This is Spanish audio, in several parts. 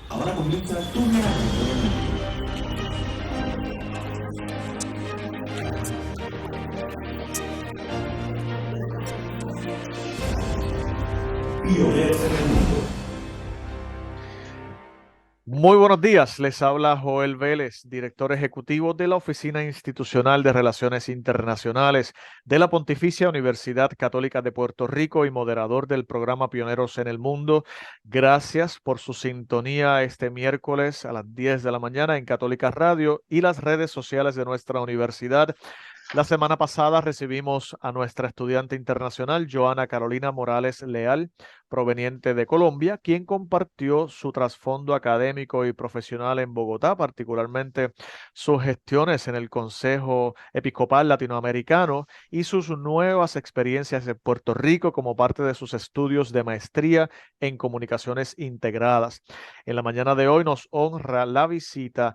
Ahora comienza tu viaje por el mundo. Pioneros en el mundo. Muy buenos días, les habla Joel Vélez, director ejecutivo de la Oficina Institucional de Relaciones Internacionales de la Pontificia Universidad Católica de Puerto Rico y moderador del programa Pioneros en el Mundo. Gracias por su sintonía este miércoles a las 10 de la mañana en Católica Radio y las redes sociales de nuestra universidad. La semana pasada recibimos a nuestra estudiante internacional, Joana Carolina Morales Leal, proveniente de Colombia, quien compartió su trasfondo académico y profesional en Bogotá, particularmente sus gestiones en el Consejo Episcopal Latinoamericano y sus nuevas experiencias en Puerto Rico como parte de sus estudios de maestría en comunicaciones integradas. En la mañana de hoy nos honra la visita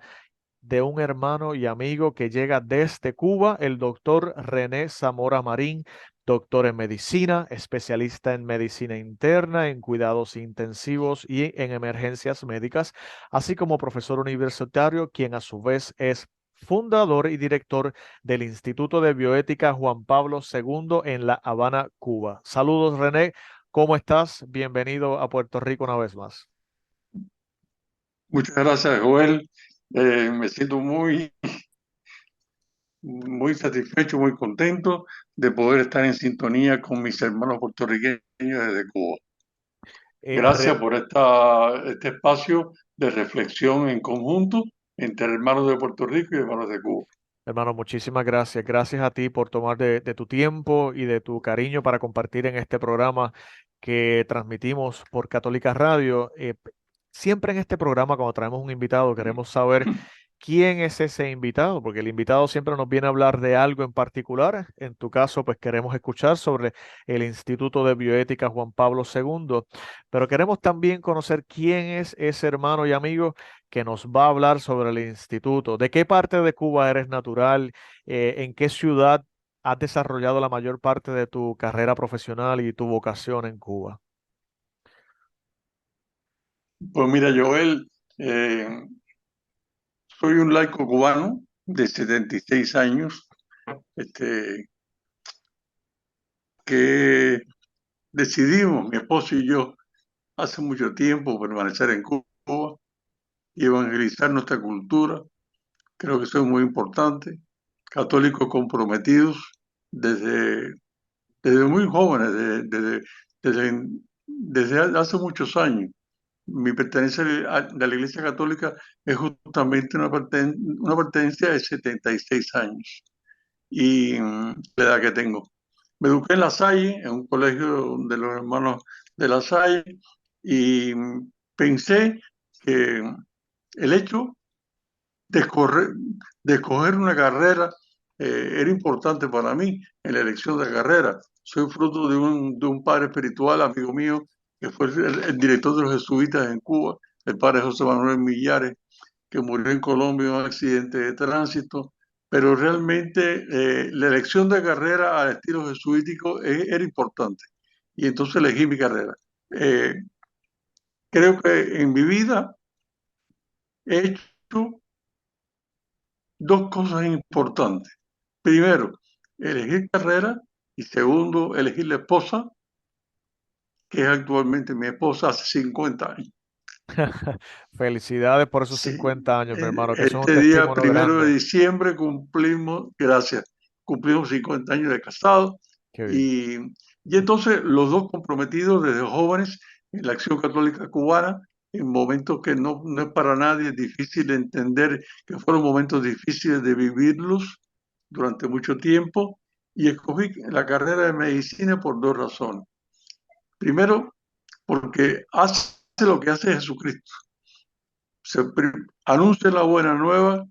de un hermano y amigo que llega desde Cuba, el doctor René Zamora Marín, doctor en medicina, especialista en medicina interna, en cuidados intensivos y en emergencias médicas, así como profesor universitario, quien a su vez es fundador y director del Instituto de Bioética Juan Pablo II en La Habana, Cuba. Saludos, René. ¿Cómo estás? Bienvenido a Puerto Rico una vez más. Muchas gracias, Joel. Me siento muy satisfecho, muy contento de poder estar en sintonía con mis hermanos puertorriqueños desde Cuba. Eh, Gracias Re- por este espacio de reflexión en conjunto entre hermanos de Puerto Rico y hermanos de Cuba. Hermano, muchísimas gracias. Gracias a ti por tomar de tu tiempo y de tu cariño para compartir en este programa que transmitimos por Católica Radio. Siempre en este programa, cuando traemos un invitado, queremos saber quién es ese invitado, porque el invitado siempre nos viene a hablar de algo en particular. En tu caso, pues queremos escuchar sobre el Instituto de Bioética Juan Pablo II, pero queremos también conocer quién es ese hermano y amigo que nos va a hablar sobre el instituto. ¿De qué parte de Cuba eres natural? ¿En qué ciudad has desarrollado la mayor parte de tu carrera profesional y tu vocación en Cuba? Pues mira, Joel, eh, soy un laico cubano de 76 años, este, que decidimos, mi esposo y yo, hace mucho tiempo permanecer en Cuba y evangelizar nuestra cultura. Creo que eso es muy importante. Católicos comprometidos desde, desde muy jóvenes, desde, desde hace muchos años. Mi pertenencia de la Iglesia Católica es justamente una pertenencia de 76 años y la edad que tengo. Me eduqué en La Salle, en un colegio de los hermanos de La Salle, y pensé que el hecho de escoger, de escoger una carrera era importante para mí en la elección de carrera. Soy fruto de un padre espiritual, amigo mío, que fue el director de los jesuitas en Cuba, el padre José Manuel Millares, que murió en Colombia en un accidente de tránsito. Pero realmente la elección de carrera al estilo jesuítico era importante. Y entonces elegí mi carrera. Eh, Creo que en mi vida he hecho dos cosas importantes. Primero, elegir carrera y segundo, elegir la esposa, que es actualmente mi esposa hace 50 años. Felicidades por esos Sí, 50 años, mi hermano, que son un este día, testimonio primero de grande. diciembre, cumplimos, gracias, cumplimos 50 años de casados Qué bien. y entonces los dos comprometidos desde jóvenes en la acción católica cubana, en momentos que no es para nadie difícil de entender, que fueron momentos difíciles de vivirlos durante mucho tiempo, y escogí la carrera de medicina por dos razones. Primero, porque hace lo que hace Jesucristo. Anuncia la buena nueva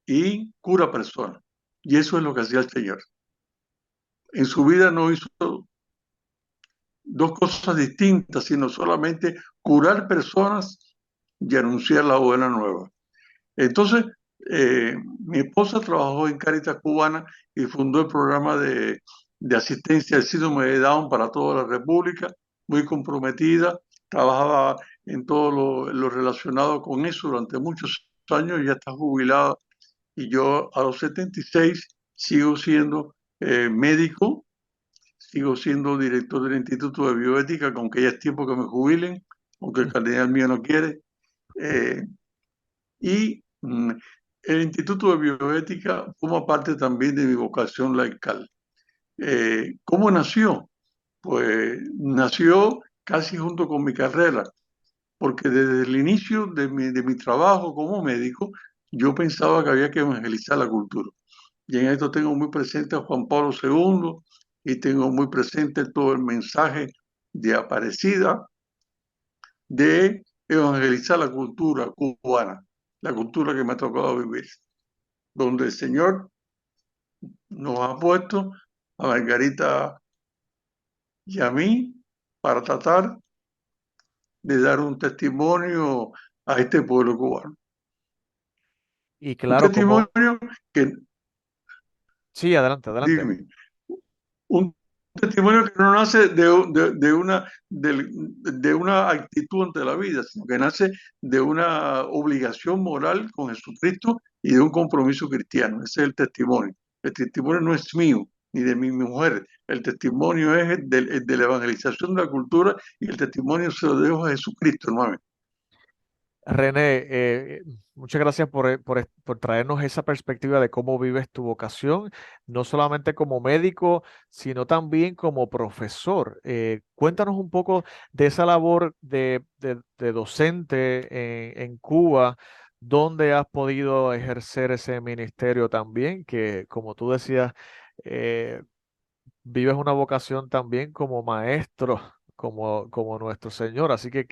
y cura personas. Y eso es lo que hacía el Señor. En su vida no hizo dos cosas distintas, sino solamente curar personas y anunciar la buena nueva. Entonces, mi esposa trabajó en Cáritas Cubana y fundó el programa de asistencia al síndrome de Down para toda la República, muy comprometida, trabajaba en todo lo relacionado con eso durante muchos años, ya está jubilada y yo a los 76 sigo siendo médico, sigo siendo director del Instituto de Bioética, aunque ya es tiempo que me jubilen, aunque el cardenal mío no quiere. Y el Instituto de Bioética forma parte también de mi vocación laical. ¿Cómo nació? Pues nació casi junto con mi carrera, porque desde el inicio de mi trabajo como médico, yo pensaba que había que evangelizar la cultura. Y en esto tengo muy presente a Juan Pablo II y tengo muy presente todo el mensaje de Aparecida de evangelizar la cultura cubana, la cultura que me ha tocado vivir, donde el Señor nos ha puesto a Margarita y a mí para tratar de dar un testimonio a este pueblo cubano. Y Un claro, como... testimonio que, Sí, adelante, adelante. dime, un testimonio que no nace de una actitud ante la vida, sino que nace de una obligación moral con Jesucristo y de un compromiso cristiano. Ese es el testimonio. El testimonio no es mío ni de mi mujer. El testimonio es de la evangelización de la cultura y el testimonio se lo dejo a Jesucristo, hermano. René, muchas gracias por traernos esa perspectiva de cómo vives tu vocación, no solamente como médico, sino también como profesor. Cuéntanos un poco de esa labor de docente en Cuba, dónde has podido ejercer ese ministerio también, que como tú decías, eh, vives una vocación también como maestro, como nuestro Señor. Así que,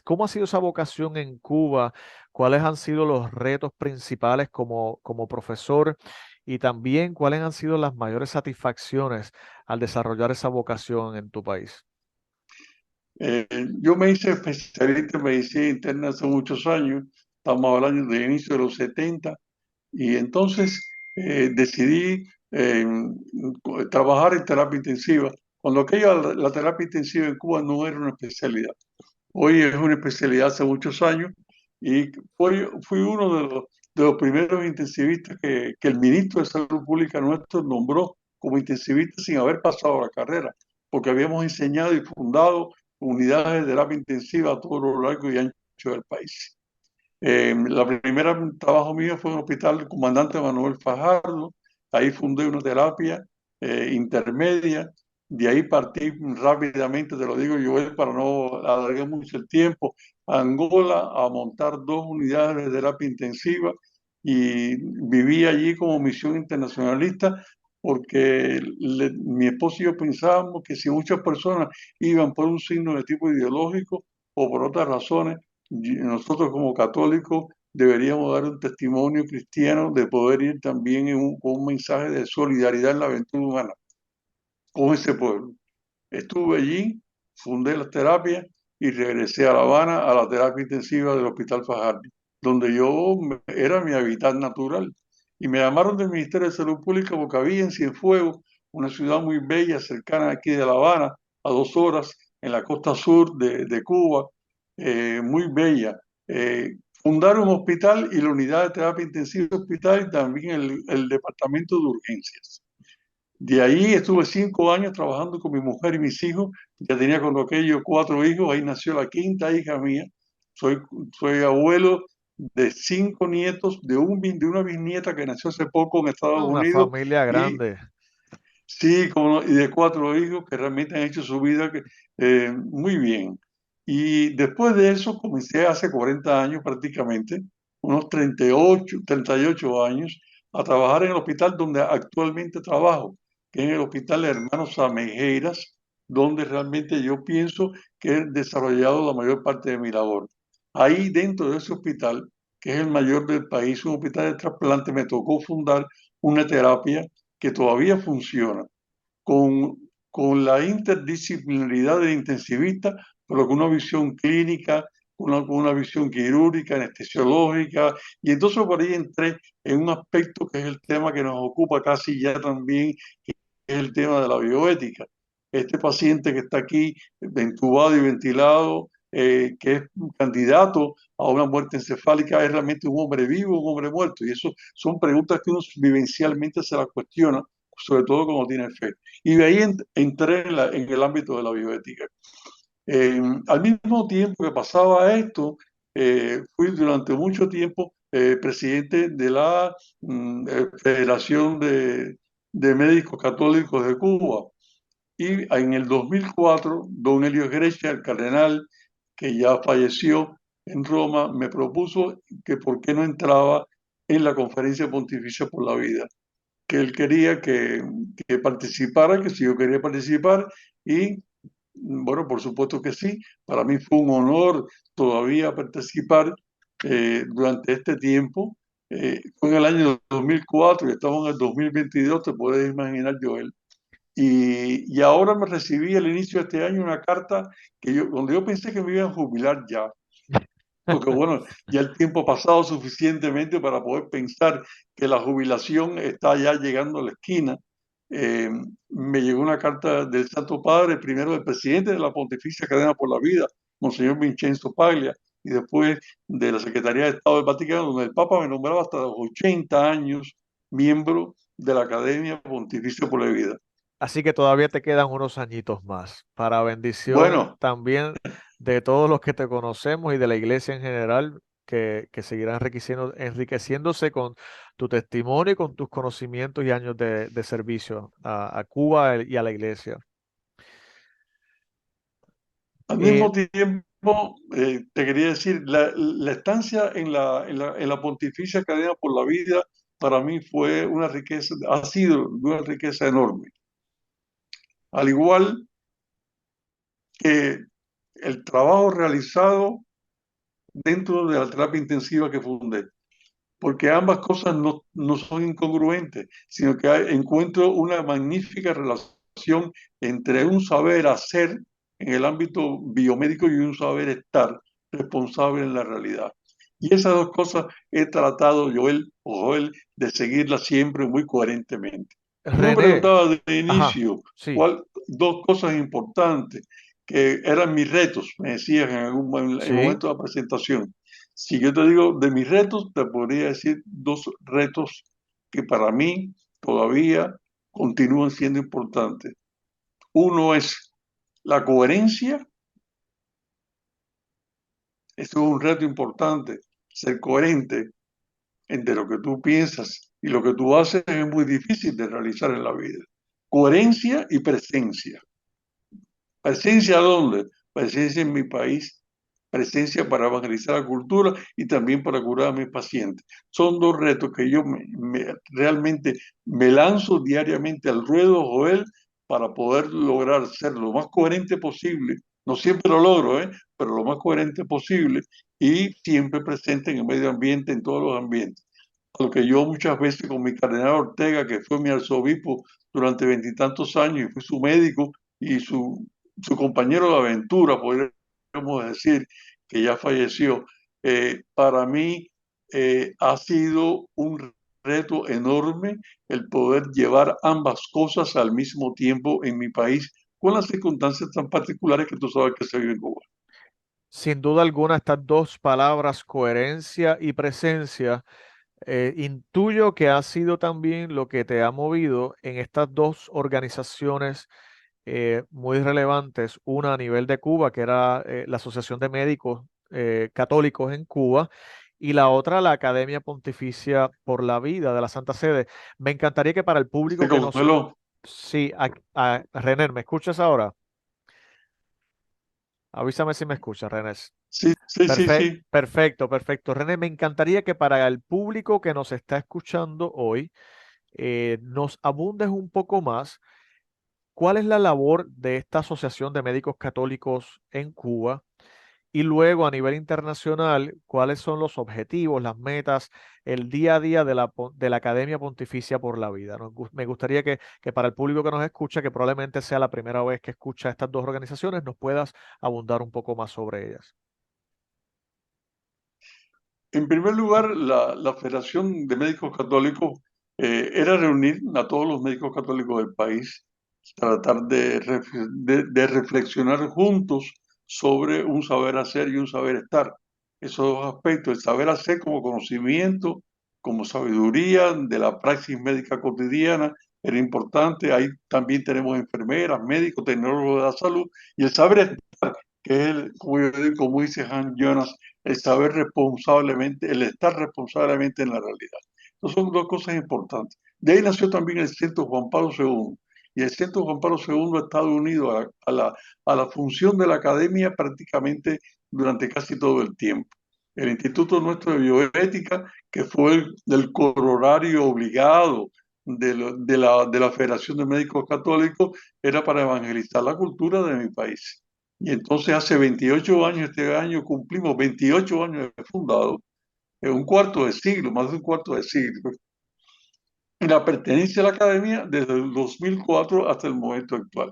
¿cómo ha sido esa vocación en Cuba? ¿Cuáles han sido los retos principales como profesor? Y también, ¿cuáles han sido las mayores satisfacciones al desarrollar esa vocación en tu país? Yo me hice especialista en medicina interna hace muchos años, estamos hablando del inicio de los 70, y entonces decidí trabajar en terapia intensiva. Cuando aquella la terapia intensiva en Cuba no era una especialidad. Hoy es una especialidad hace muchos años y fui uno de los primeros intensivistas que el ministro de Salud Pública nuestro nombró como intensivista sin haber pasado la carrera, porque habíamos enseñado y fundado unidades de terapia intensiva a todo lo largo y ancho del país. La primera trabajo mío fue en el Hospital del Comandante Manuel Fajardo. Ahí fundé una terapia intermedia. De ahí partí rápidamente, te lo digo yo, para no alargar mucho el tiempo, a Angola a montar 2 unidades de terapia intensiva y viví allí como misión internacionalista porque mi esposo y yo pensábamos que si muchas personas iban por un signo de tipo ideológico o por otras razones, nosotros como católicos deberíamos dar un testimonio cristiano de poder ir también con un mensaje de solidaridad en la aventura humana con ese pueblo. Estuve allí, fundé las terapias y regresé a La Habana a la terapia intensiva del Hospital Fajardo, donde era mi hábitat natural. Y me llamaron del Ministerio de Salud Pública porque había en Cienfuegos, una ciudad muy bella cercana aquí de La Habana, a 2 horas en la costa sur de Cuba, muy bella. Fundar un hospital y la unidad de terapia intensiva del hospital y también el departamento de urgencias. De ahí estuve 5 años trabajando con mi mujer y mis hijos. Ya tenía con aquellos 4 hijos. Ahí nació la quinta hija mía. Soy abuelo de 5 nietos, de una bisnieta que nació hace poco en Estados Una Unidos. familia Y grande. sí, y de 4 hijos que realmente han hecho su vida muy bien. Y después de eso comencé hace 40 años prácticamente, unos 38 años, a trabajar en el hospital donde actualmente trabajo, que es el Hospital de Hermanos Amejeiras, donde realmente yo pienso que he desarrollado la mayor parte de mi labor. Ahí dentro de ese hospital, que es el mayor del país, un hospital de trasplante, me tocó fundar una terapia que todavía funciona con, con la interdisciplinaridad del intensivista, pero con una visión clínica, con una visión quirúrgica, anestesiológica, y entonces por ahí entré en un aspecto que es el tema que nos ocupa casi ya también, que es el tema de la bioética. Este paciente que está aquí, entubado y ventilado, que es un candidato a una muerte encefálica es realmente un hombre vivo o un hombre muerto. Y eso son preguntas que uno vivencialmente se las cuestiona, sobre todo cuando tiene fe. Y de ahí entré en el ámbito de la bioética. Al mismo tiempo que pasaba esto, fui durante mucho tiempo presidente de la Federación de Médicos Católicos de Cuba. Y en el 2004, don Elio Grecia, el cardenal que ya falleció en Roma, me propuso que por qué no entraba en la Conferencia Pontificia por la Vida, que él quería que participara, que si yo quería participar, y bueno, por supuesto que sí. Para mí fue un honor todavía participar durante este tiempo. Fue en el año 2004 y estamos en el 2022, te puedes imaginar, Joel. Y ahora me recibí al inicio de este año una carta donde yo pensé que me iban a jubilar ya, porque bueno, ya el tiempo ha pasado suficientemente para poder pensar que la jubilación está ya llegando a la esquina. Eh, Me llegó una carta del Santo Padre, primero del presidente de la Pontificia Cadena por la Vida, Monseñor Vincenzo Paglia, y después de la Secretaría de Estado del Vaticano, donde el Papa me nombraba hasta los 80 años miembro de la Academia Pontificia por la Vida. Así que todavía te quedan unos añitos más, para bendición Bueno, también de todos los que te conocemos y de la iglesia en general, que seguirán enriqueciéndose con tu testimonio y con tus conocimientos y años de servicio a Cuba y a la iglesia. al Eh, mismo tiempo, te quería decir, la estancia en la Pontificia Academia por la Vida para mí fue una riqueza, ha sido una riqueza enorme. Al igual que el trabajo realizado dentro de la terapia intensiva que fundé, porque ambas cosas no son incongruentes, sino que encuentro una magnífica relación entre un saber hacer en el ámbito biomédico y un saber estar responsable en la realidad. Y esas dos cosas he tratado, Joel, de seguirlas siempre muy coherentemente. Tú me René, preguntabas de ajá, inicio sí, dos cosas importantes que eran mis retos, me decías en el sí. momento de la presentación. Si yo te digo de mis retos, te podría decir dos retos que para mí todavía continúan siendo importantes. Uno es la coherencia. Eso es un reto importante. Ser coherente entre lo que tú piensas y lo que tú haces es muy difícil de realizar en la vida. Coherencia y presencia. ¿Presencia dónde? Presencia en mi país, presencia para evangelizar la cultura y también para curar a mis pacientes. Son dos retos que yo realmente me lanzo diariamente al ruedo, Joel, para poder lograr ser lo más coherente posible. No siempre lo logro, pero lo más coherente posible y siempre presente en el medio ambiente, en todos los ambientes. A lo que yo muchas veces con mi cardenal Ortega, que fue mi arzobispo durante veintitantos años y fui su médico y su compañero de aventura, podríamos decir, que ya falleció, para mí ha sido un reto enorme el poder llevar ambas cosas al mismo tiempo en mi país, con las circunstancias tan particulares que tú sabes que se vive en Cuba. Sin duda alguna, estas dos palabras, coherencia y presencia, intuyo que ha sido también lo que te ha movido en estas dos organizaciones muy relevantes, una a nivel de Cuba, que era la Asociación de Médicos Católicos en Cuba, y la otra, la Academia Pontificia por la Vida de la Santa Sede. Me encantaría que para el público ¿Te que nos... consuelo? Sí, René, ¿me escuchas ahora? Avísame si me escuchas, René. Sí, sí, sí, sí. Perfecto, perfecto. René, me encantaría que para el público que nos está escuchando hoy, nos abundes un poco más. ¿Cuál es la labor de esta Asociación de Médicos Católicos en Cuba? Y luego a nivel internacional, ¿cuáles son los objetivos, las metas, el día a día de de la Academia Pontificia por la Vida? Me gustaría que para el público que nos escucha, que probablemente sea la primera vez que escucha estas dos organizaciones, nos puedas abundar un poco más sobre ellas. En primer lugar, la Federación de Médicos Católicos era reunir a todos los médicos católicos del país, tratar de reflexionar juntos sobre un saber hacer y un saber estar. Esos dos aspectos, el saber hacer como conocimiento, como sabiduría de la praxis médica cotidiana, era importante. Ahí también tenemos enfermeras, médicos, tecnólogos de la salud, y el saber estar, que es, como dice Hans Jonas, el saber responsablemente, el estar responsablemente en la realidad. Entonces son dos cosas importantes. De ahí nació también el Centro Juan Pablo II. Y el Centro Juan Pablo II ha estado unido a la función de la academia prácticamente durante casi todo el tiempo. El Instituto nuestro de Bioética, que fue el corolario obligado de la Federación de Médicos Católicos, era para evangelizar la cultura de mi país. Y entonces hace 28 años, este año cumplimos 28 años de fundado, en un cuarto de siglo, más de un cuarto de siglo. Y la pertenencia a la academia desde el 2004 hasta el momento actual.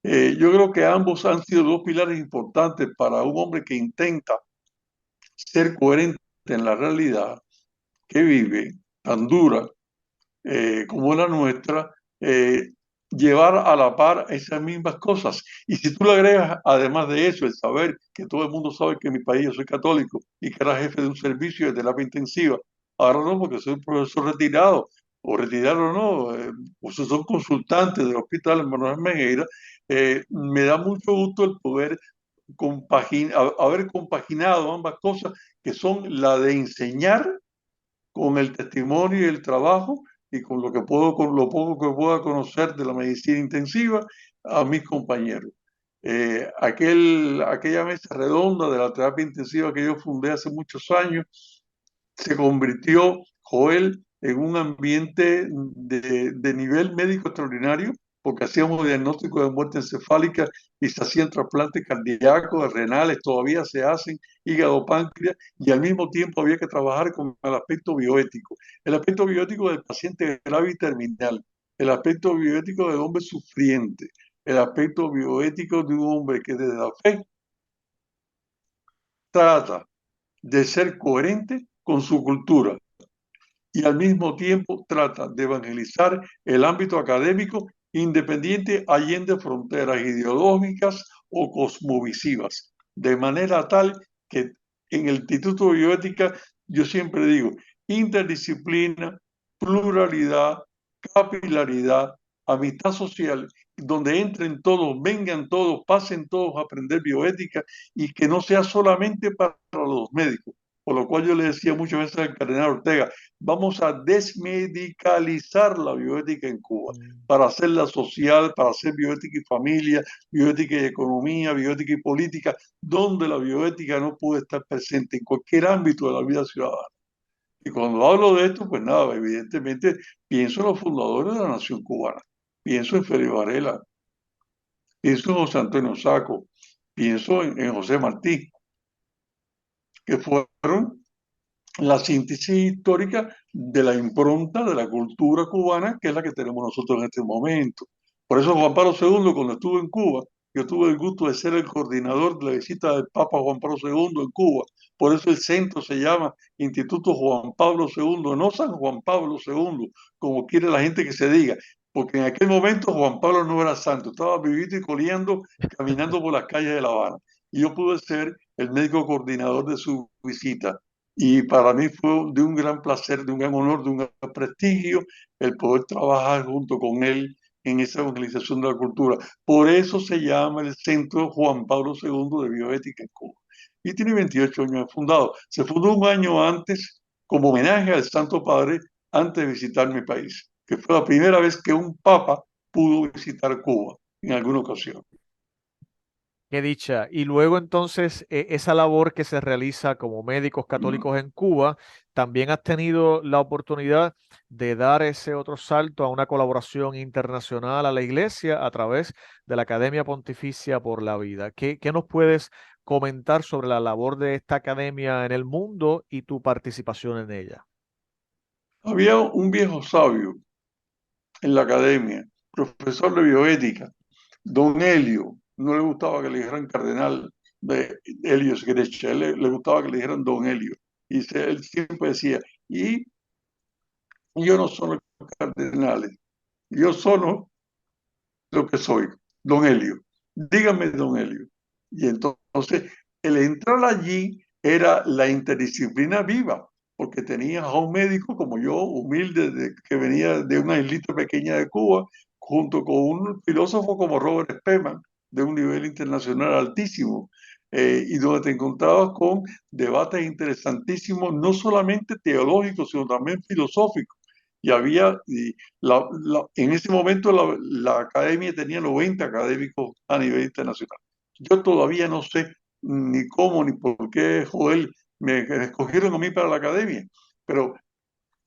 Yo creo que ambos han sido dos pilares importantes para un hombre que intenta ser coherente en la realidad que vive, tan dura como la nuestra, llevar a la par esas mismas cosas. Y si tú le agregas, además de eso, el saber que todo el mundo sabe que en mi país yo soy católico y que era jefe de un servicio de terapia intensiva, ahora no, porque soy un profesor retirado, o retirado no, o son consultantes del Hospital Manuel Mengueira, me da mucho gusto el poder haber compaginado ambas cosas, que son la de enseñar con el testimonio y el trabajo y con lo que puedo, con lo poco que pueda conocer de la medicina intensiva a mis compañeros. Aquella mesa redonda de la terapia intensiva que yo fundé hace muchos años se convirtió, Joel, en un ambiente de nivel médico extraordinario, porque hacíamos diagnóstico de muerte encefálica y se hacían trasplantes cardíacos, renales, todavía se hacen, hígado, páncreas, y al mismo tiempo había que trabajar con el aspecto bioético. El aspecto bioético del paciente grave y terminal, el aspecto bioético del hombre sufriente, el aspecto bioético de un hombre que desde la fe trata de ser coherente con su cultura y al mismo tiempo trata de evangelizar el ámbito académico independiente allende fronteras ideológicas o cosmovisivas, de manera tal que en el Instituto de Bioética yo siempre digo interdisciplina, pluralidad, capilaridad, amistad social, donde entren todos, vengan todos, pasen todos a aprender bioética y que no sea solamente para los médicos. Por lo cual yo le decía muchas veces al cardenal Ortega, vamos a desmedicalizar la bioética en Cuba para hacerla social, para hacer bioética y familia, bioética y economía, bioética y política, donde la bioética no puede estar presente en cualquier ámbito de la vida ciudadana. Y cuando hablo de esto, pues nada, evidentemente pienso en los fundadores de la nación cubana, pienso en Félix Varela, pienso en José Antonio Saco, pienso en José Martí, que fueron la síntesis histórica de la impronta de la cultura cubana, que es la que tenemos nosotros en este momento. Por eso Juan Pablo II, cuando estuvo en Cuba, yo tuve el gusto de ser el coordinador de la visita del Papa Juan Pablo II en Cuba. Por eso el centro se llama Instituto Juan Pablo II, no San Juan Pablo II, como quiere la gente que se diga, porque en aquel momento Juan Pablo no era santo, estaba vivito y coleando, caminando por las calles de La Habana. Y yo pude ser el médico coordinador de su visita. Y para mí fue de un gran placer, de un gran honor, de un gran prestigio el poder trabajar junto con él en esa evangelización de la cultura. Por eso se llama el Centro Juan Pablo II de Bioética en Cuba. Y tiene 28 años de fundado. Se fundó un año antes como homenaje al Santo Padre antes de visitar mi país, que fue la primera vez que un papa pudo visitar Cuba en alguna ocasión. Qué dicha. Y luego entonces esa labor que se realiza como médicos católicos en Cuba, también has tenido la oportunidad de dar ese otro salto a una colaboración internacional a la Iglesia a través de la Academia Pontificia por la Vida. ¿Qué nos puedes comentar sobre la labor de esta academia en el mundo y tu participación en ella? Había un viejo sabio en la academia, profesor de bioética, don Helio. No le gustaba que le dijeran cardenal de Helio Sgrech, a él le gustaba que le dijeran don Helio. Y él siempre decía, y yo no soy los cardenales, yo soy lo que soy, don Helio. Dígame, don Helio, Y entonces el entrar allí era la interdisciplina viva, porque tenías a un médico como yo, humilde, que venía de una islita pequeña de Cuba, junto con un filósofo como Robert Spemann, de un nivel internacional altísimo, y donde te encontrabas con debates interesantísimos, no solamente teológicos, sino también filosóficos. Y en ese momento la academia tenía 90 académicos a nivel internacional. Yo todavía no sé ni cómo ni por qué, Joel, me escogieron a mí para la academia, pero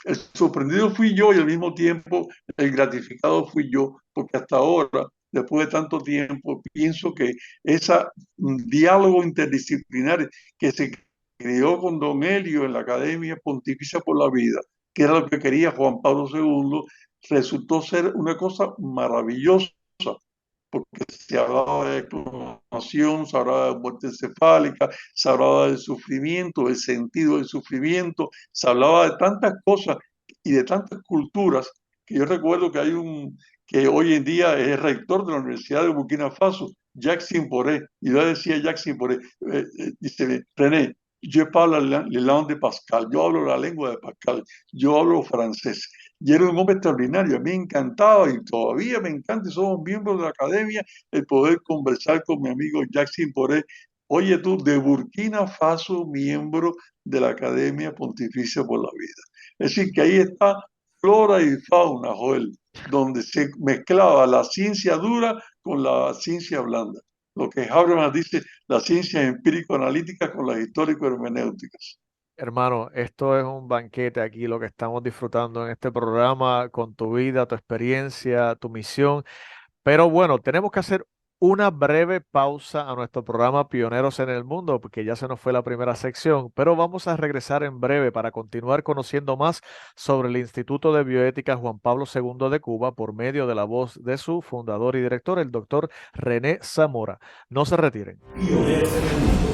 el sorprendido fui yo y al mismo tiempo el gratificado fui yo, porque hasta ahora, después de tanto tiempo, pienso que ese diálogo interdisciplinario que se creó con Don Helio en la Academia Pontificia por la Vida, que era lo que quería Juan Pablo II, resultó ser una cosa maravillosa, porque se hablaba de clonación, se hablaba de muerte encefálica, se hablaba del sufrimiento, del sentido del sufrimiento, se hablaba de tantas cosas y de tantas culturas, que yo recuerdo que que hoy en día es el rector de la Universidad de Burkina Faso, Jacques Simporé, y yo decía Jacques Simporé, dice, René, yo hablo la langue de Pascal, yo hablo la lengua de Pascal, yo hablo francés. Y era un hombre extraordinario, a mí me encantaba y todavía me encanta, y somos miembros de la academia, el poder conversar con mi amigo Jackson Poré. Oye tú, de Burkina Faso, miembro de la Academia Pontificia por la Vida. Es decir, que ahí está flora y fauna, Joel, donde se mezclaba la ciencia dura con la ciencia blanda. Lo que Habermas dice, la ciencia empírico-analítica con las histórico-hermenéuticas. Hermano, esto es un banquete aquí, lo que estamos disfrutando en este programa con tu vida, tu experiencia, tu misión. Pero bueno, tenemos que hacer una breve pausa a nuestro programa Pioneros en el Mundo, porque ya se nos fue la primera sección, pero vamos a regresar en breve para continuar conociendo más sobre el Instituto de Bioética Juan Pablo II de Cuba por medio de la voz de su fundador y director, el doctor René Zamora. No se retiren. Pioneros en el mundo.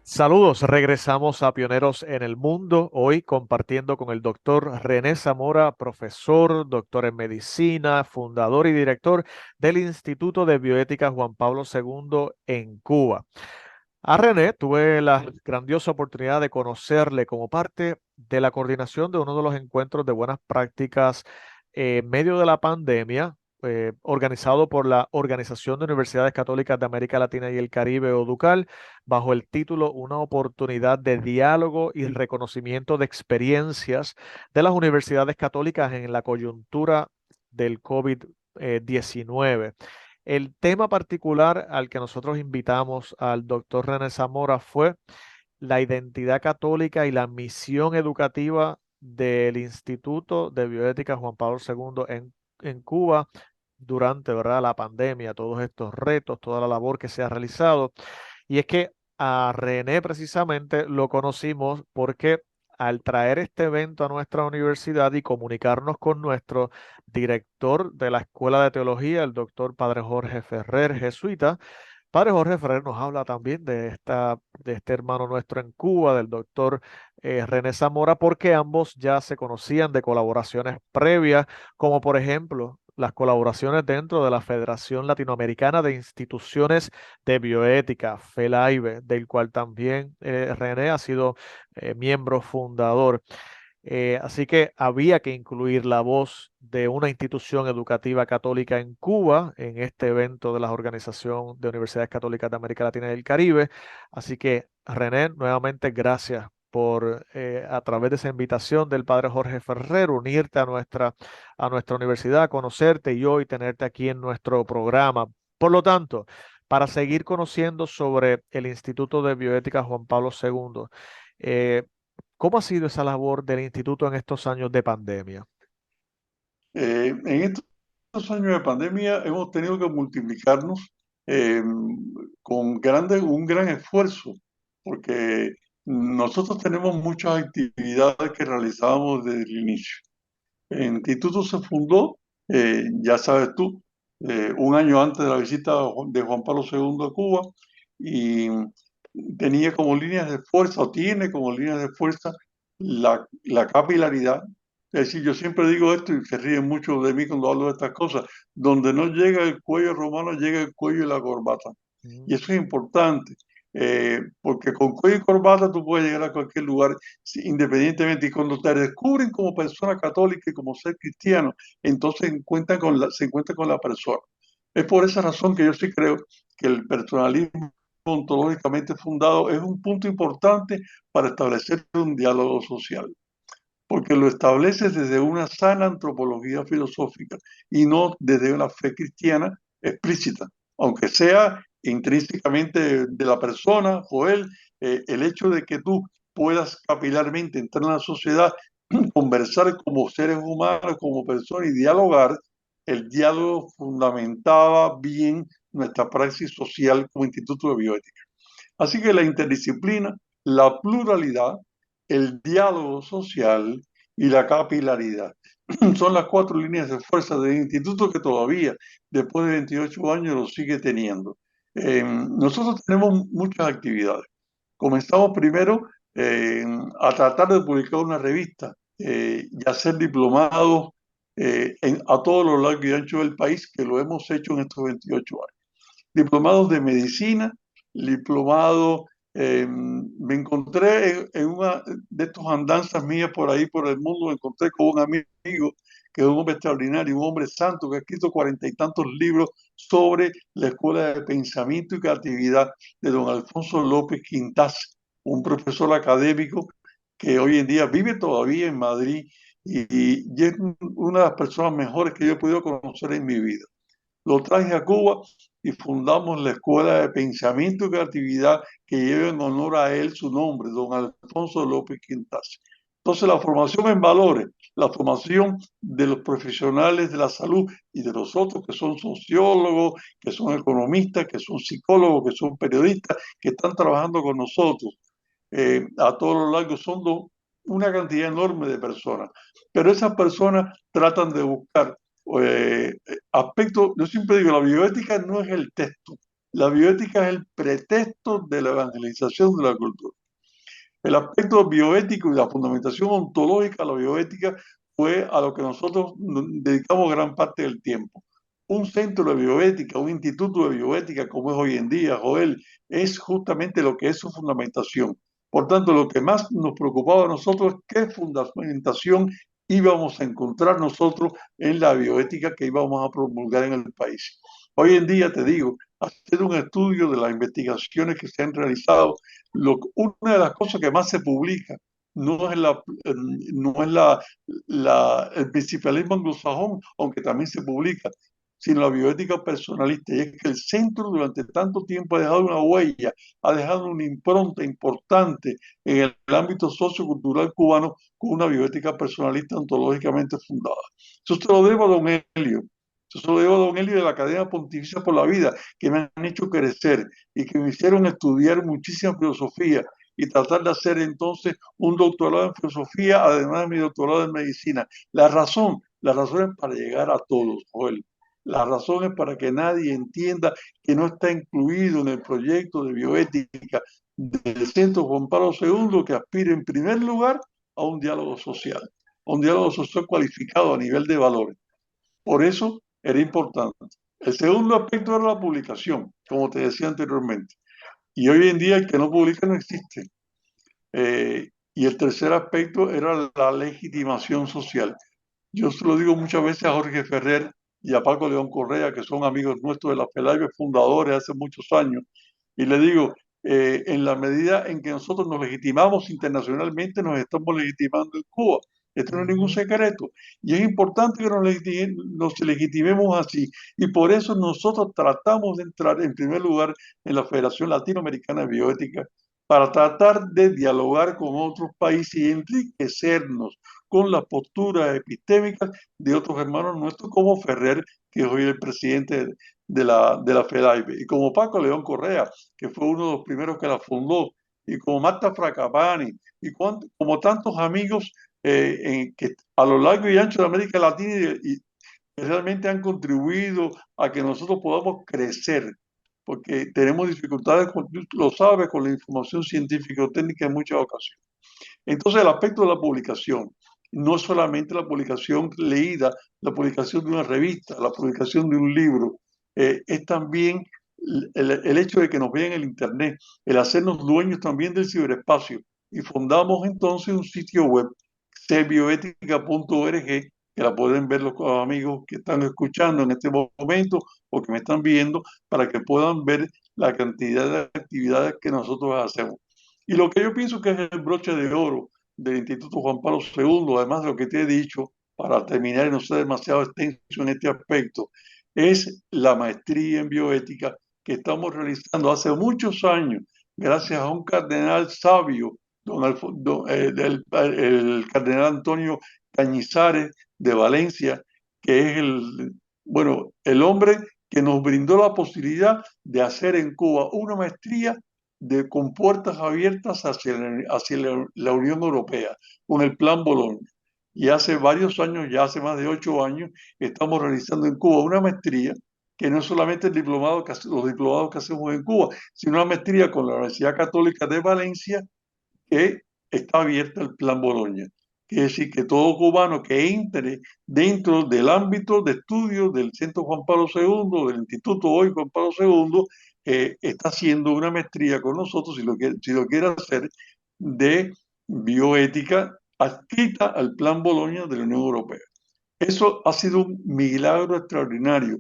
Saludos, regresamos a Pioneros en el Mundo, hoy compartiendo con el doctor René Zamora, profesor, doctor en medicina, fundador y director del Instituto de Bioética Juan Pablo II en Cuba. A René tuve la grandiosa oportunidad de conocerle como parte de la coordinación de uno de los encuentros de buenas prácticas en medio de la pandemia, organizado por la Organización de Universidades Católicas de América Latina y el Caribe, ODUCAL, bajo el título Una oportunidad de diálogo y reconocimiento de experiencias de las universidades católicas en la coyuntura del COVID-19. El tema particular al que nosotros invitamos al doctor René Zamora fue la identidad católica y la misión educativa del Instituto de Bioética Juan Pablo II en Cuba durante, ¿verdad?, la pandemia, todos estos retos, toda la labor que se ha realizado. Y es que a René precisamente lo conocimos porque al traer este evento a nuestra universidad y comunicarnos con nuestro director de la Escuela de Teología, el doctor Padre Jorge Ferrer, jesuita, Padre Jorge Ferrer nos habla también de este hermano nuestro en Cuba, del doctor René Zamora, porque ambos ya se conocían de colaboraciones previas, como por ejemplo las colaboraciones dentro de la Federación Latinoamericana de Instituciones de Bioética, FELAIBE, del cual también René ha sido miembro fundador. Así que había que incluir la voz de una institución educativa católica en Cuba en este evento de la Organización de Universidades Católicas de América Latina y el Caribe. Así que, René, nuevamente gracias por, a través de esa invitación del padre Jorge Ferrer, unirte a nuestra universidad, conocerte y hoy tenerte aquí en nuestro programa. Por lo tanto, para seguir conociendo sobre el Instituto de Bioética Juan Pablo II, eh, ¿cómo ha sido esa labor del instituto en estos años de pandemia? En estos años de pandemia hemos tenido que multiplicarnos eh, con un gran esfuerzo, porque nosotros tenemos muchas actividades que realizábamos desde el inicio. El instituto se fundó, ya sabes tú, un año antes de la visita de Juan Pablo II a Cuba y tenía como líneas de fuerza, o tiene como líneas de fuerza, la capilaridad, Es decir, yo siempre digo esto y se ríen mucho de mí cuando hablo de estas cosas. Donde no llega el cuello romano, llega el cuello y la corbata. Y eso es importante, porque con cuello y corbata tú puedes llegar a cualquier lugar independientemente. Y cuando te descubren como persona católica y como ser cristiano, entonces se encuentra con la persona. Es por esa razón que yo sí creo que el personalismo ontológicamente fundado es un punto importante para establecer un diálogo social, porque lo establece desde una sana antropología filosófica y no desde una fe cristiana explícita, aunque sea intrínsecamente de la persona, Joel, el hecho de que tú puedas capilarmente entrar en la sociedad, conversar como seres humanos, como personas y dialogar, el diálogo fundamentaba bien nuestra praxis social como instituto de bioética. Así que la interdisciplina, la pluralidad, el diálogo social y la capilaridad son las 4 líneas de fuerza del instituto que todavía, después de 28 años, lo sigue teniendo. Nosotros tenemos muchas actividades. Comenzamos primero a tratar de publicar una revista y hacer diplomados a todo lo largo y ancho del país, que lo hemos hecho en estos 28 años. Diplomados de medicina, diplomado, me encontré en una de estas andanzas mías por ahí, por el mundo, me encontré con un amigo que es un hombre extraordinario, un hombre santo, que ha escrito 40 y tantos libros sobre la Escuela de Pensamiento y Creatividad de don Alfonso López Quintás, un profesor académico que hoy en día vive todavía en Madrid y es una de las personas mejores que yo he podido conocer en mi vida. Lo traje a Cuba y fundamos la Escuela de Pensamiento y Creatividad que lleva en honor a él su nombre, don Alfonso López Quintás. Entonces, la formación en valores, la formación de los profesionales de la salud y de los otros que son sociólogos, que son economistas, que son psicólogos, que son periodistas, que están trabajando con nosotros a todo lo largo, son una cantidad enorme de personas. Pero esas personas tratan de buscar aspectos. Yo siempre digo, la bioética no es el texto, la bioética es el pretexto de la evangelización de la cultura. El aspecto bioético y la fundamentación ontológica de la bioética fue a lo que nosotros dedicamos gran parte del tiempo. Un centro de bioética, un instituto de bioética como es hoy en día, Joel, es justamente lo que es su fundamentación. Por tanto, lo que más nos preocupaba a nosotros es qué fundamentación íbamos a encontrar nosotros en la bioética que íbamos a promulgar en el país. Hoy en día, te digo, hacer un estudio de las investigaciones que se han realizado, una de las cosas que más se publica no es, el principalismo anglosajón, aunque también se publica, sino la bioética personalista. Y es que el centro durante tanto tiempo ha dejado una huella, ha dejado una impronta importante en el ámbito sociocultural cubano con una bioética personalista ontológicamente fundada. Eso se lo debo a don Helio. Eso se lo debo a don Helio de la Academia Pontificia por la Vida, que me han hecho crecer y que me hicieron estudiar muchísima filosofía y tratar de hacer entonces un doctorado en filosofía, además de mi doctorado en medicina. La razón es para llegar a todos, Joel. La razón es para que nadie entienda que no está incluido en el proyecto de bioética del Centro Juan Pablo II, que aspira en primer lugar a un diálogo social cualificado a nivel de valores. Por eso era importante. El segundo aspecto era la publicación, como te decía anteriormente. Y hoy en día el que no publica no existe. Y el tercer aspecto era la legitimación social. Yo se lo digo muchas veces a Jorge Ferrer y a Paco León Correa, que son amigos nuestros de la FELAIBE, fundadores hace muchos años, y le digo, en la medida en que nosotros nos legitimamos internacionalmente, nos estamos legitimando en Cuba. Esto no es ningún secreto. Y es importante que nos legitimemos así. Y por eso nosotros tratamos de entrar, en primer lugar, en la Federación Latinoamericana de Bioética, para tratar de dialogar con otros países y enriquecernos con las posturas epistémicas de otros hermanos nuestros, como Ferrer, que es hoy el presidente de la FEDAIBE, y como Paco León Correa, que fue uno de los primeros que la fundó, y como Marta Fracapani, y como tantos amigos que a lo largo y ancho de América Latina y que realmente han contribuido a que nosotros podamos crecer, porque tenemos dificultades, tú lo sabes, con la información científico-técnica en muchas ocasiones. Entonces, el aspecto de la publicación, no solamente la publicación leída, la publicación de una revista, la publicación de un libro, es también el hecho de que nos vean en el Internet, el hacernos dueños también del ciberespacio. Y fundamos entonces un sitio web, cbioética.org, que la pueden ver los amigos que están escuchando en este momento o que me están viendo, para que puedan ver la cantidad de actividades que nosotros hacemos. Y lo que yo pienso que es el broche de oro del Instituto Juan Pablo II, además de lo que te he dicho, para terminar y no ser demasiado extenso en este aspecto, es la maestría en bioética que estamos realizando hace muchos años, gracias a un cardenal sabio, el cardenal Antonio Cañizares de Valencia, que es el hombre que nos brindó la posibilidad de hacer en Cuba una maestría con puertas abiertas hacia la Unión Europea, con el Plan Bolonia. Y hace varios años, ya hace más de 8 años, estamos realizando en Cuba una maestría que no es solamente los diplomados que hacemos en Cuba, sino una maestría con la Universidad Católica de Valencia, que está abierta el Plan Bolonia. Quiere decir que todo cubano que entre dentro del ámbito de estudio del Centro Juan Pablo II, del Instituto hoy Juan Pablo II, está haciendo una maestría con nosotros, si lo quiere hacer, de bioética adscrita al Plan Bolonia de la Unión Europea. Eso ha sido un milagro extraordinario,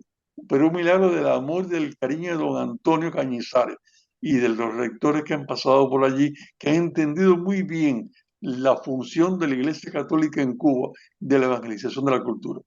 pero un milagro del amor y del cariño de don Antonio Cañizares y de los rectores que han pasado por allí, que han entendido muy bien la función de la Iglesia Católica en Cuba de la evangelización de la cultura.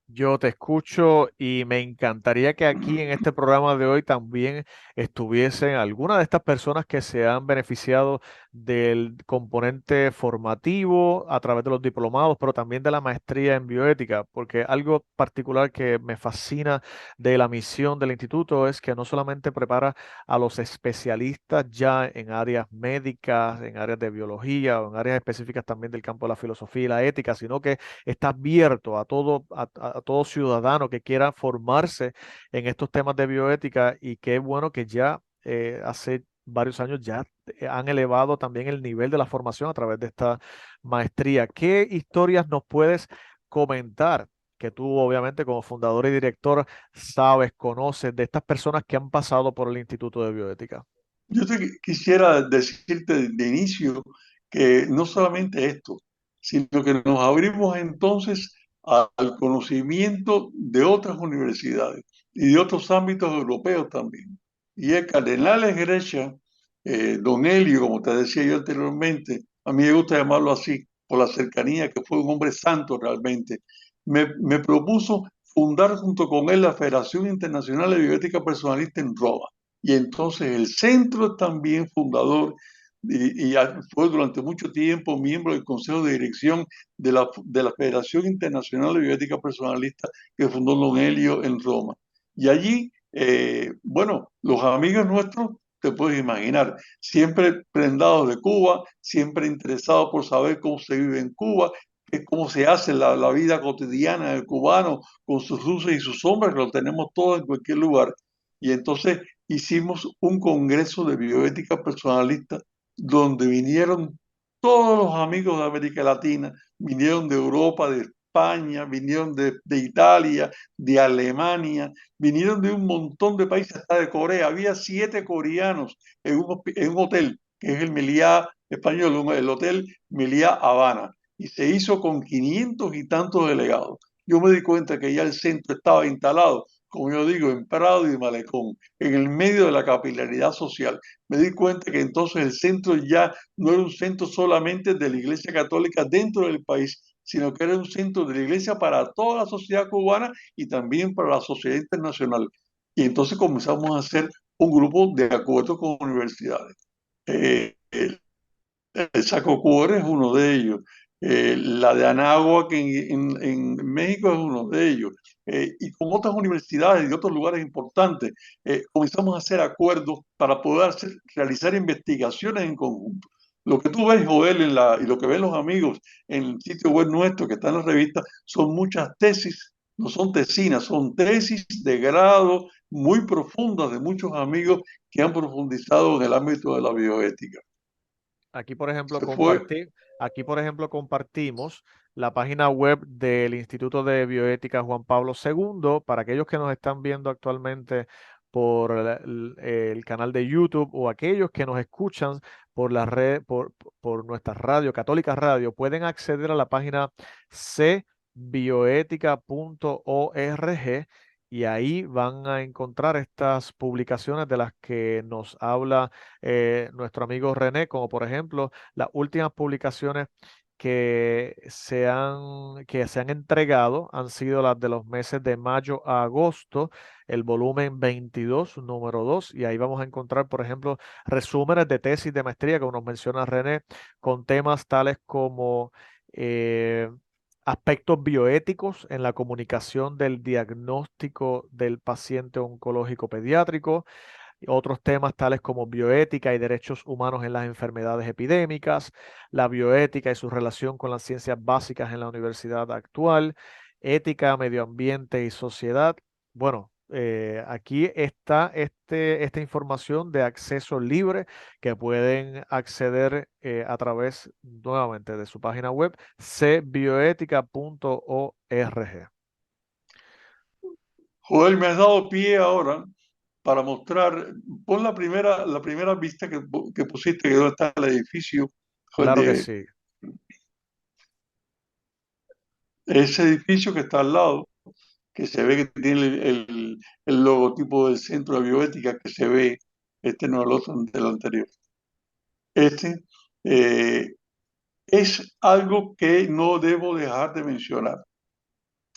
Yo te escucho y me encantaría que aquí en este programa de hoy también estuviesen algunas de estas personas que se han beneficiado del componente formativo a través de los diplomados, pero también de la maestría en bioética, porque algo particular que me fascina de la misión del instituto es que no solamente prepara a los especialistas ya en áreas médicas, en áreas de biología o en áreas específicas también del campo de la filosofía y la ética, sino que está abierto a todo ciudadano que quiera formarse en estos temas de bioética y qué bueno que ya hace varios años ya han elevado también el nivel de la formación a través de esta maestría. ¿Qué historias nos puedes comentar que tú obviamente como fundador y director sabes, conoces de estas personas que han pasado por el Instituto de Bioética? Yo quisiera decirte de inicio que no solamente esto, sino que nos abrimos entonces al conocimiento de otras universidades y de otros ámbitos europeos también. Y el cardenal Egrecia, don Elio, como te decía yo anteriormente, a mí me gusta llamarlo así, por la cercanía, que fue un hombre santo realmente, me propuso fundar junto con él la Federación Internacional de Bioética Personalista en Roma. Y entonces el centro es también fundador y fue durante mucho tiempo miembro del Consejo de Dirección de la Federación Internacional de Bioética Personalista que fundó Don Helio en Roma. Y allí, los amigos nuestros, te puedes imaginar, siempre prendados de Cuba, siempre interesados por saber cómo se vive en Cuba, cómo se hace la vida cotidiana del cubano con sus luces y sus sombras, que lo tenemos todo en cualquier lugar. Y entonces hicimos un congreso de bioética personalista donde vinieron todos los amigos de América Latina, vinieron de Europa, de España, vinieron de Italia, de Alemania, vinieron de un montón de países, hasta de Corea. Había 7 coreanos en un hotel, que es el Meliá español, el Hotel Meliá Habana, y se hizo con 500 y tantos delegados. Yo me di cuenta que ya el centro estaba instalado, como yo digo, en Prado y Malecón, en el medio de la capilaridad social. Me di cuenta que entonces el centro ya no era un centro solamente de la Iglesia Católica dentro del país, sino que era un centro de la Iglesia para toda la sociedad cubana y también para la sociedad internacional. Y entonces comenzamos a hacer un grupo de acuerdo con universidades. El Saco Cuore es uno de ellos. La de Anáhuac en México es uno de ellos. Y con otras universidades y otros lugares importantes, comenzamos a hacer acuerdos para poder realizar investigaciones en conjunto. Lo que tú ves, Joel, y lo que ven los amigos en el sitio web nuestro, que está en la revista, son muchas tesis, no son tesinas, son tesis de grado muy profundas de muchos amigos que han profundizado en el ámbito de la bioética. Aquí, por ejemplo, Se fue. compartimos la página web del Instituto de Bioética Juan Pablo II para aquellos que nos están viendo actualmente por el canal de YouTube o aquellos que nos escuchan por la red, por nuestra radio, Católica Radio, pueden acceder a la página cbioética.org y ahí van a encontrar estas publicaciones de las que nos habla nuestro amigo René, como por ejemplo las últimas publicaciones que se han entregado han sido las de los meses de mayo a agosto, el volumen 22, número 2, y ahí vamos a encontrar, por ejemplo, resúmenes de tesis de maestría, como nos menciona René, con temas tales como aspectos bioéticos en la comunicación del diagnóstico del paciente oncológico pediátrico, otros temas tales como bioética y derechos humanos en las enfermedades epidémicas, la bioética y su relación con las ciencias básicas en la universidad actual, ética, medio ambiente y sociedad. Bueno, aquí está esta información de acceso libre que pueden acceder a través nuevamente de su página web cbioética.org. Joel, me has dado pie ahora para mostrar, pon la primera vista que pusiste, que donde está el edificio, Joel, Claro que de sí. ese edificio que está al lado, que se ve que tiene el logotipo del Centro de Bioética, que se ve, este no es el otro del anterior. Este eh, es algo que no debo dejar de mencionar.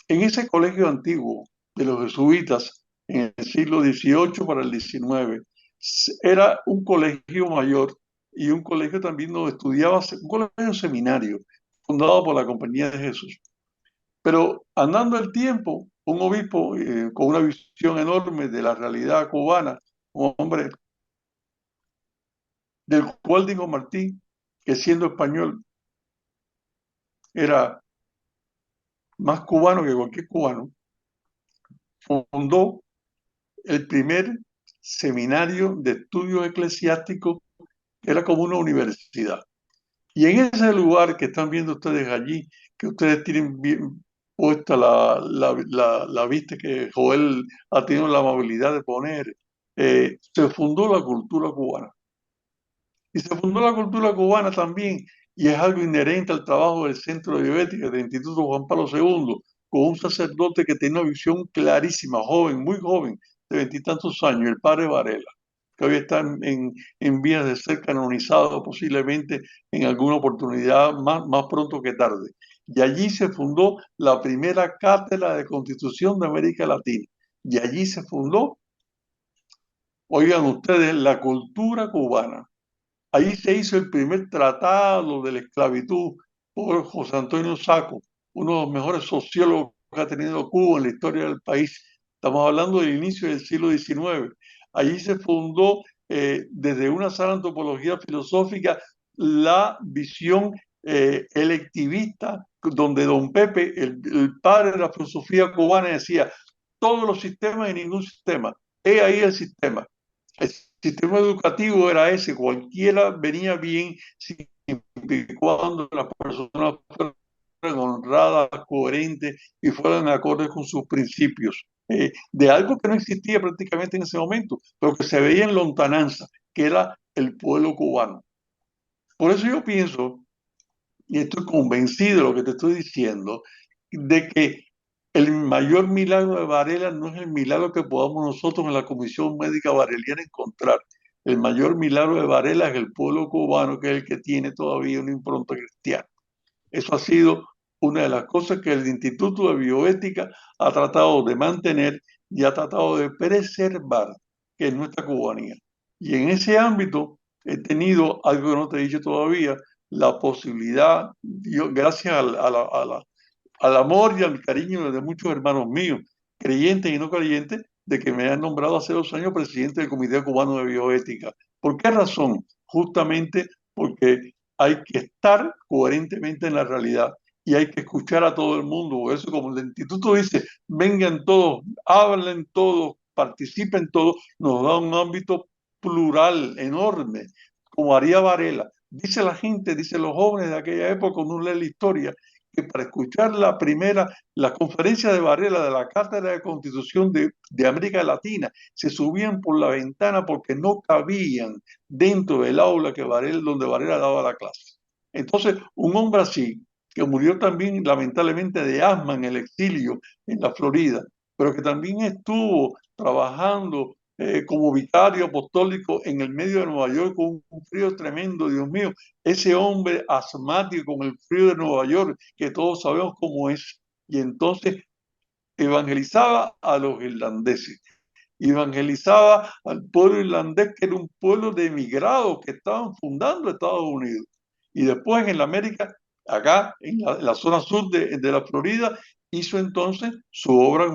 En ese colegio antiguo de los jesuitas, en el siglo XVIII para el XIX, era un colegio mayor y un colegio también donde estudiaba, un colegio seminario, fundado por la Compañía de Jesús. Pero andando el tiempo, un obispo con una visión enorme de la realidad cubana, un hombre del cual dijo Martí, que siendo español era más cubano que cualquier cubano, fundó el primer seminario de estudios eclesiásticos que era como una universidad. Y en ese lugar que están viendo ustedes allí, que ustedes tienen bien puesta la vista que Joel ha tenido la amabilidad de poner, se fundó la cultura cubana. Y se fundó la cultura cubana también, y es algo inherente al trabajo del Centro de Bioética del Instituto Juan Pablo II, con un sacerdote que tiene una visión clarísima, joven, muy joven, de veintitantos años, el padre Varela, que hoy está en vías de ser canonizado posiblemente en alguna oportunidad más pronto que tarde. Y allí se fundó la primera cátedra de Constitución de América Latina. Y allí se fundó, oigan ustedes, la cultura cubana. Ahí se hizo el primer tratado de la esclavitud por José Antonio Saco, uno de los mejores sociólogos que ha tenido Cuba en la historia del país. Estamos hablando del inicio del siglo XIX. Allí se fundó desde una sana antropología filosófica la visión electivista, donde don Pepe, el padre de la filosofía cubana, decía, todos los sistemas y ningún sistema. He ahí el sistema. El sistema educativo era ese, cualquiera venía bien siempre y cuando las personas fueran honradas, coherentes y fueran acordes con sus principios. De algo que no existía prácticamente en ese momento, pero que se veía en lontananza, que era el pueblo cubano. Por eso yo pienso, y estoy convencido de lo que te estoy diciendo, de que el mayor milagro de Varela no es el milagro que podamos nosotros en la Comisión Médica Vareliana encontrar. El mayor milagro de Varela es el pueblo cubano, que es el que tiene todavía una impronta cristiana. Eso ha sido una de las cosas que el Instituto de Bioética ha tratado de mantener y ha tratado de preservar, que es nuestra cubanía. Y en ese ámbito he tenido algo que no te he dicho todavía, la posibilidad, yo, gracias al amor y al cariño de muchos hermanos míos, creyentes y no creyentes, de que me han nombrado hace 2 años presidente del Comité Cubano de Bioética. ¿Por qué razón? Justamente porque hay que estar coherentemente en la realidad y hay que escuchar a todo el mundo. Por eso, como el instituto dice, vengan todos, hablen todos, participen todos, nos da un ámbito plural enorme, como haría Varela. Dice la gente, dice los jóvenes de aquella época, cuando uno lee la historia, que para escuchar la conferencia de Varela de la Cátedra de Constitución de América Latina, se subían por la ventana porque no cabían dentro del aula donde Varela daba la clase. Entonces, un hombre así, que murió también lamentablemente de asma en el exilio en la Florida, pero que también estuvo trabajando como vicario apostólico en el medio de Nueva York con un frío tremendo, Dios mío, ese hombre asmático con el frío de Nueva York, que todos sabemos cómo es, y entonces evangelizaba a los irlandeses, evangelizaba al pueblo irlandés, que era un pueblo de emigrados que estaban fundando Estados Unidos, y después en la América, acá en la zona sur de la Florida, hizo entonces su obra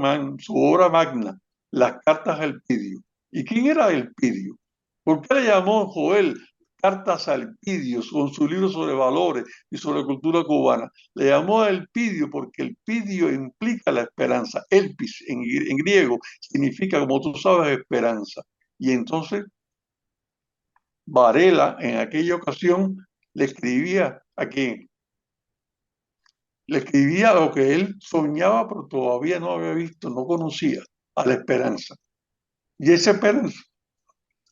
magna, las cartas a Elpidio. ¿Y quién era Elpidio? ¿Por qué le llamó Joel Cartas a Elpidio con su libro sobre valores y sobre cultura cubana? Le llamó a Elpidio porque Elpidio implica la esperanza. Elpis en griego significa, como tú sabes, esperanza. Y entonces Varela en aquella ocasión le escribía a quién. Le escribía lo que él soñaba, pero todavía no había visto, no conocía, a la esperanza. Y esa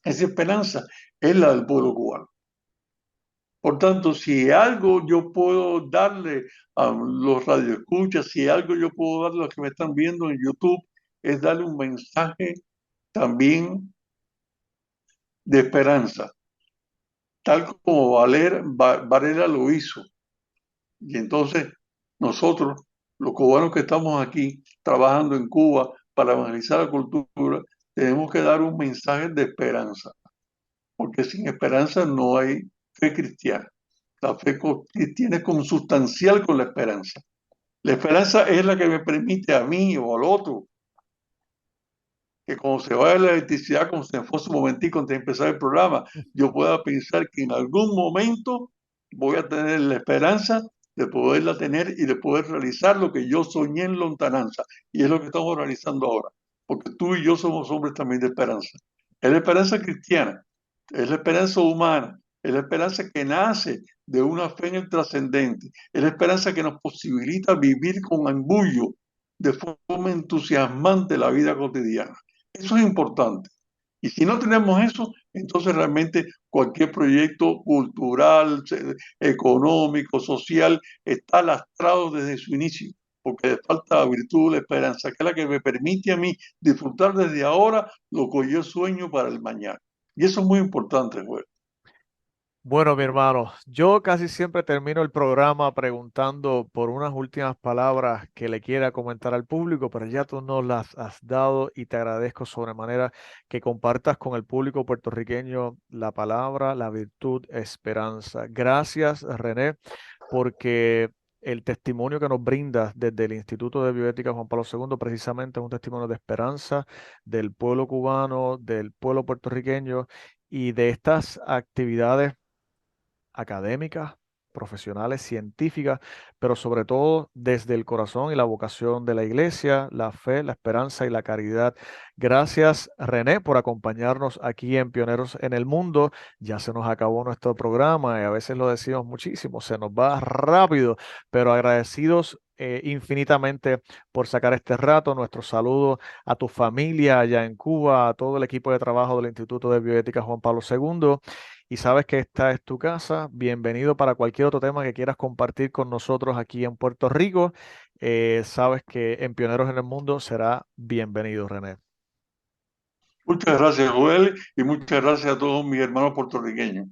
esperanza es la del pueblo cubano. Por tanto, si algo yo puedo darle a los radioescuchas, si algo yo puedo darle a los que me están viendo en YouTube, es darle un mensaje también de esperanza, tal como Varela lo hizo. Y entonces nosotros, los cubanos que estamos aquí trabajando en Cuba para evangelizar la cultura, tenemos que dar un mensaje de esperanza, porque sin esperanza no hay fe cristiana. La fe cristiana es consustancial con la esperanza. La esperanza es la que me permite a mí o al otro que cuando se vaya la electricidad, como se fue un momentico antes de empezar el programa, yo pueda pensar que en algún momento voy a tener la esperanza de poderla tener y de poder realizar lo que yo soñé en lontananza. Y es lo que estamos realizando ahora, porque tú y yo somos hombres también de esperanza. Es la esperanza cristiana, es la esperanza humana, es la esperanza que nace de una fe en el trascendente, es la esperanza que nos posibilita vivir con embullo, de forma entusiasmante la vida cotidiana. Eso es importante. Y si no tenemos eso, entonces realmente cualquier proyecto cultural, económico, social, está lastrado desde su inicio, porque le falta la virtud, la esperanza, que es la que me permite a mí disfrutar desde ahora lo que yo sueño para el mañana. Y eso es muy importante, güey. Bueno, mi hermano, yo casi siempre termino el programa preguntando por unas últimas palabras que le quiera comentar al público, pero ya tú nos las has dado y te agradezco sobremanera que compartas con el público puertorriqueño la palabra, la virtud, esperanza. Gracias, René, porque el testimonio que nos brindas desde el Instituto de Bioética Juan Pablo II precisamente es un testimonio de esperanza del pueblo cubano, del pueblo puertorriqueño y de estas actividades académicas, profesionales, científicas, pero sobre todo desde el corazón y la vocación de la iglesia, la fe, la esperanza y la caridad. Gracias, René, por acompañarnos aquí en Pioneros en el Mundo. Ya se nos acabó nuestro programa y a veces lo decimos muchísimo, se nos va rápido, pero agradecidos infinitamente por sacar este rato. Nuestro saludo a tu familia allá en Cuba, a todo el equipo de trabajo del Instituto de Bioética Juan Pablo II. Y sabes que esta es tu casa. Bienvenido para cualquier otro tema que quieras compartir con nosotros aquí en Puerto Rico. Sabes que en Pioneros en el Mundo será bienvenido, René. Muchas gracias, Joel, y muchas gracias a todos mis hermanos puertorriqueños.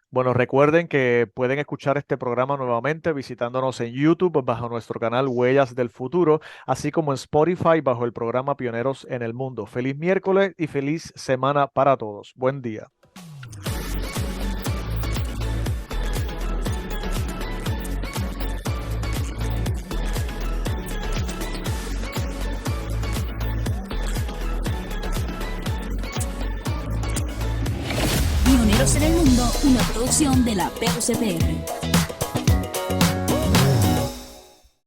Bueno, recuerden que pueden escuchar este programa nuevamente visitándonos en YouTube bajo nuestro canal Huellas del Futuro, así como en Spotify bajo el programa Pioneros en el Mundo. Feliz miércoles y feliz semana para todos. Buen día. Pioneros en el Mundo, una producción de la PUCPR.